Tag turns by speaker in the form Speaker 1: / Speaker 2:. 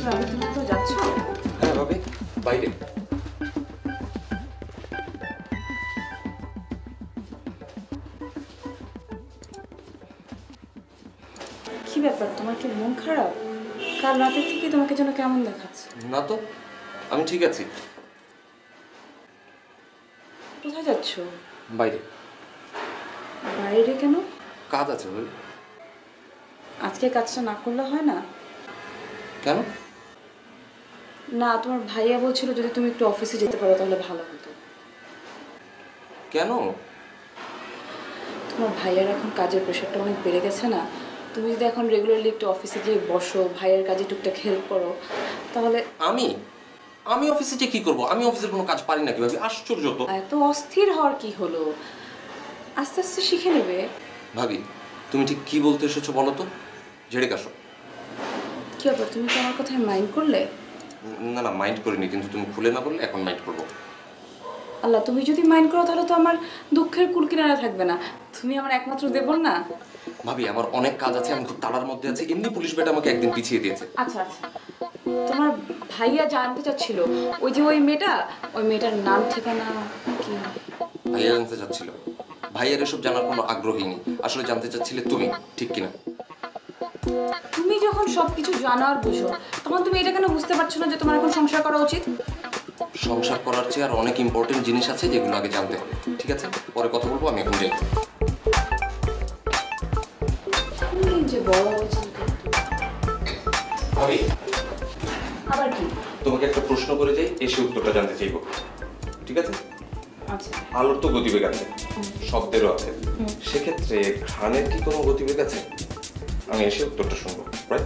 Speaker 1: ভাবি তুমি তো যাচ্ছ?
Speaker 2: হ্যাঁ ভাবি, বাইরে।
Speaker 1: কি ব্যাপার, তোমার কি মন খারাপ? কাল রাতের থেকে তোমাকে যেন কেমন দেখাচ্ছে।
Speaker 2: না তো, আমি ঠিক আছি।
Speaker 1: কোথায় যাচ্ছ?
Speaker 2: বাইরে।
Speaker 1: বাইরে কেন?
Speaker 2: কাজ আছে ভাবি।
Speaker 1: আজকে কাজটা না করলে হয় না?
Speaker 2: কেন?
Speaker 1: না, তোমার ভাইয়া বলছিল যদি তুমি একটু অফিসে যেতে পারো তাহলে ভালো হতো।
Speaker 2: কেন?
Speaker 1: তোমার ভাইয়ার এখন কাজের প্রেশারটা অনেক বেড়ে গেছে না? তুমি যদি এখন রেগুলারলি একটু অফিসে গিয়ে বসো, ভাইয়ের কাজে টুকটাক হেল্প করো, তাহলে।
Speaker 2: আমি আমি অফিসে যে কি করব? আমি অফিসের কোনো কাজ পারি নাকি ভাবি? আশ্চর্য তো।
Speaker 1: এত অস্থির হওয়ার কি হলো? আস্তে আস্তে শিখে নেবে।
Speaker 2: ভাবি, তুমি ঠিক কি বলতে এসেছো বলো তো? ঝেড়ে কাশো।
Speaker 1: কি ব্যাপার, তুমি কি আমার কথায় মাইন্ড করলে?
Speaker 2: না না, মাইন্ড করিনি, কিন্তু তুমি খুলে না বললে এখন মাইন্ড করবো।
Speaker 1: আল্লাহ, তুমি যদি মাইন্ড করো তাহলে তো আমার দুঃখের কুল কিনারা থাকবে না। তুমি আমার একমাত্র দেবর না।
Speaker 2: ভাবি, আমার অনেক কাজ আছে, আমি খুব তাড়ার মধ্যে আছি। এমনি পুলিশ বেটা আমাকে একদিন পিছিয়ে দিয়েছে।
Speaker 1: আচ্ছা আচ্ছা, তোমার ভাইয়া জানতে চাচ্ছিল ওই যে ওই মেয়েটা, ওই মেয়েটার নাম ঠিকানা কি?
Speaker 2: ভাইয়া জানতে চাচ্ছিল। ভাইয়ার এসব জানার কোনো আগ্রহী নেই, আসলে জানতে চাচ্ছিলে তুমি, ঠিক কিনা?
Speaker 1: তুমি যখন সবকিছু জানো আর বুঝো, তখন তুমি এটা কেন বুঝতে পারছো না যে তোমার এখন সংসার করা উচিত?
Speaker 2: সংসার করার চেয়ে আর অনেক ইম্পর্টেন্ট জিনিস আছে যেগুলো আগে জানতে হবে। ঠিক আছে, পরে কথা বলবো, আমি এখন যাই।
Speaker 1: তুমি যে বড় হয়েছে।
Speaker 2: ভাবি,
Speaker 1: আবার কি?
Speaker 2: তোমাকে একটা প্রশ্ন করে যাই, এসে উত্তরটা জানতে চাইবো, ঠিক আছে?
Speaker 1: আচ্ছা।
Speaker 2: আলোর তো গতিবেগ আছে, শব্দেরও আছে, সেক্ষেত্রে ঘ্রাণের কি কোনো গতিবেগ আছে? আমি এসে উত্তরটা শুনবো, রাইট?